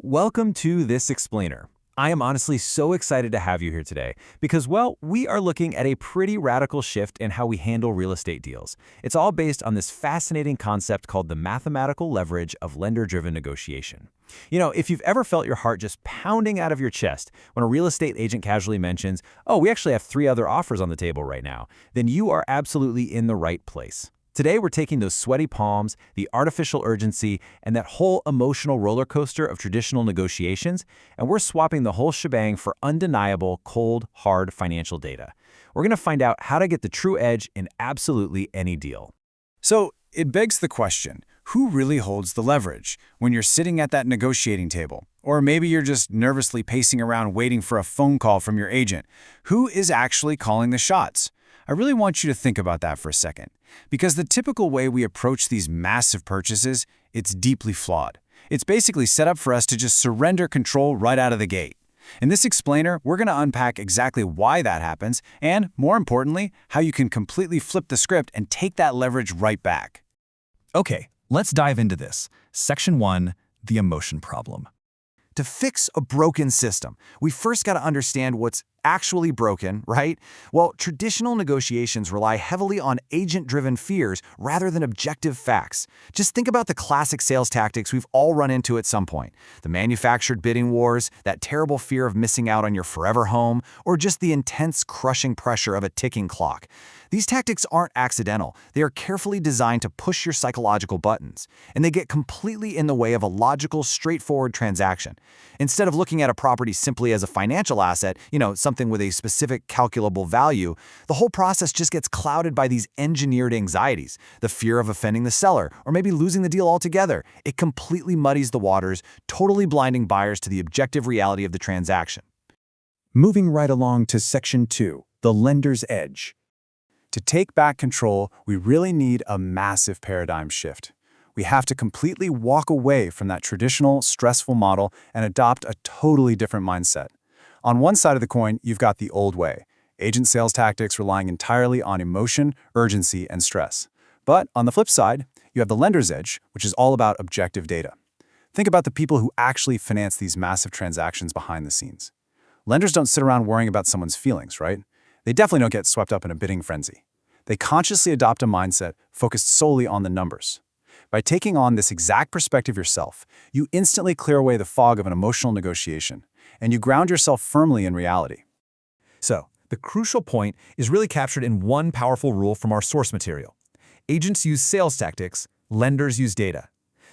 Welcome to This Explainer. I am honestly so excited to have you here today because, well, we are looking at a pretty radical shift in how we handle real estate deals. It's all based on this fascinating concept called the mathematical leverage of lender-driven negotiation. If you've ever felt your heart just pounding out of your chest when a real estate agent casually mentions, "Oh, we actually have 3 other offers on the table right now," then you are absolutely in the right place. Today, we're taking those sweaty palms, the artificial urgency, and that whole emotional roller coaster of traditional negotiations, and we're swapping the whole shebang for undeniable, cold, hard financial data. We're going to find out how to get the true edge in absolutely any deal. So it begs the question, who really holds the leverage when you're sitting at that negotiating table? Or maybe you're just nervously pacing around waiting for a phone call from your agent. Who is actually calling the shots? I really want you to think about that for a second, because the typical way we approach these massive purchases, it's deeply flawed. It's basically set up for us to just surrender control right out of the gate. In this explainer, we're going to unpack exactly why that happens and, more importantly, how you can completely flip the script and take that leverage right back. Okay, let's dive into this. Section 1, the emotion problem. To fix a broken system, we first got to understand what's actually broken, right? Well, traditional negotiations rely heavily on agent-driven fears rather than objective facts. Just think about the classic sales tactics we've all run into at some point. The manufactured bidding wars, that terrible fear of missing out on your forever home, or just the intense, crushing pressure of a ticking clock. These tactics aren't accidental. They are carefully designed to push your psychological buttons, and they get completely in the way of a logical, straightforward transaction. Instead of looking at a property simply as a financial asset, something with a specific calculable value, the whole process just gets clouded by these engineered anxieties, the fear of offending the seller, or maybe losing the deal altogether. It completely muddies the waters, totally blinding buyers to the objective reality of the transaction. Moving right along to Section 2, the lender's edge. To take back control, we really need a massive paradigm shift. We have to completely walk away from that traditional, stressful model and adopt a totally different mindset. On one side of the coin, you've got the old way, agent sales tactics relying entirely on emotion, urgency, and stress. But on the flip side, you have the lender's edge, which is all about objective data. Think about the people who actually finance these massive transactions behind the scenes. Lenders don't sit around worrying about someone's feelings, right? They definitely don't get swept up in a bidding frenzy. They consciously adopt a mindset focused solely on the numbers. By taking on this exact perspective yourself, you instantly clear away the fog of an emotional negotiation, and you ground yourself firmly in reality. So, the crucial point is really captured in one powerful rule from our source material. Agents use sales tactics, lenders use data.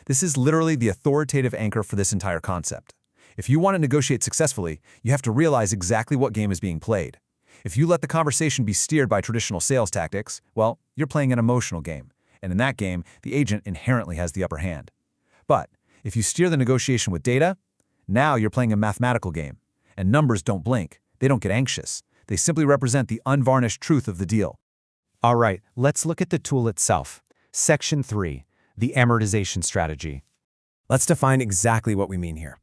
This is literally the authoritative anchor for this entire concept. If you want to negotiate successfully, you have to realize exactly what game is being played. If you let the conversation be steered by traditional sales tactics, well, you're playing an emotional game. And in that game, the agent inherently has the upper hand. But if you steer the negotiation with data, now you're playing a mathematical game. And numbers don't blink. They don't get anxious. They simply represent the unvarnished truth of the deal. All right, let's look at the tool itself. Section 3, the amortization strategy. Let's define exactly what we mean here.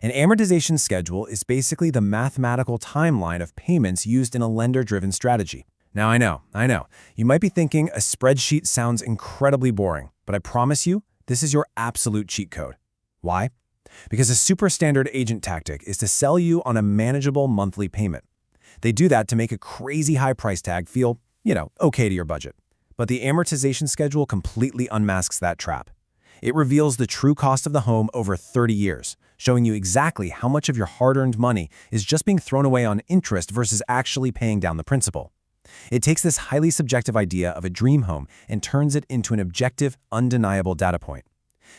An amortization schedule is basically the mathematical timeline of payments used in a lender-driven strategy. Now, I know. You might be thinking a spreadsheet sounds incredibly boring, but I promise you, this is your absolute cheat code. Why? Because a super standard agent tactic is to sell you on a manageable monthly payment. They do that to make a crazy high price tag feel, okay to your budget. But the amortization schedule completely unmasks that trap. It reveals the true cost of the home over 30 years, showing you exactly how much of your hard-earned money is just being thrown away on interest versus actually paying down the principal. It takes this highly subjective idea of a dream home and turns it into an objective, undeniable data point.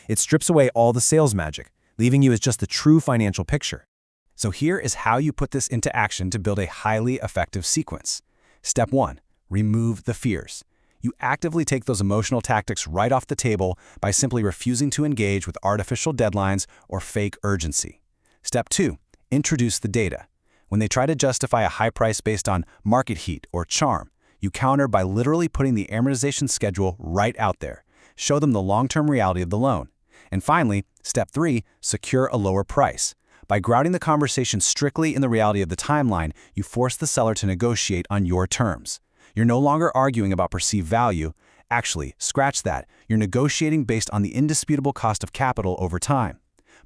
It strips away all the sales magic, leaving you as just the true financial picture. So here is how you put this into action to build a highly effective sequence. Step 1, remove the fears. You actively take those emotional tactics right off the table by simply refusing to engage with artificial deadlines or fake urgency. Step 2, introduce the data. When they try to justify a high price based on market heat or charm, you counter by literally putting the amortization schedule right out there. Show them the long-term reality of the loan. And finally, step 3, secure a lower price. By grounding the conversation strictly in the reality of the timeline, you force the seller to negotiate on your terms. You're no longer arguing about perceived value. Actually, scratch that. You're negotiating based on the indisputable cost of capital over time.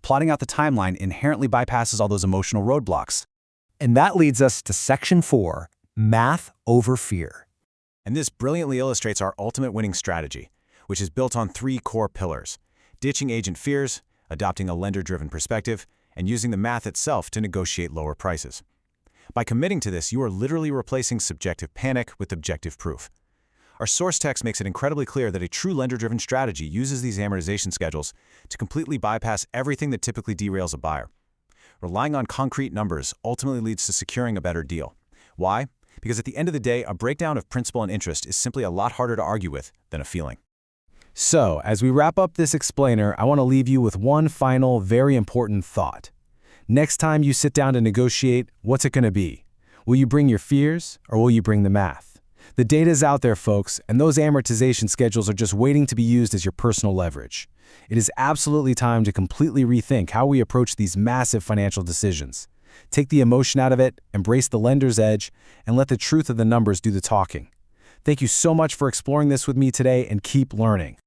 Plotting out the timeline inherently bypasses all those emotional roadblocks. And that leads us to Section 4, Math over Fear. And this brilliantly illustrates our ultimate winning strategy, which is built on 3 core pillars: ditching agent fears, adopting a lender-driven perspective, and using the math itself to negotiate lower prices. By committing to this, you are literally replacing subjective panic with objective proof. Our source text makes it incredibly clear that a true lender-driven strategy uses these amortization schedules to completely bypass everything that typically derails a buyer. Relying on concrete numbers ultimately leads to securing a better deal. Why? Because at the end of the day, a breakdown of principal and interest is simply a lot harder to argue with than a feeling. So, as we wrap up this explainer, I want to leave you with one final, very important thought. Next time you sit down to negotiate, what's it going to be? Will you bring your fears, or will you bring the math? The data's out there, folks, and those amortization schedules are just waiting to be used as your personal leverage. It is absolutely time to completely rethink how we approach these massive financial decisions. Take the emotion out of it, embrace the lender's edge, and let the truth of the numbers do the talking. Thank you so much for exploring this with me today, and keep learning.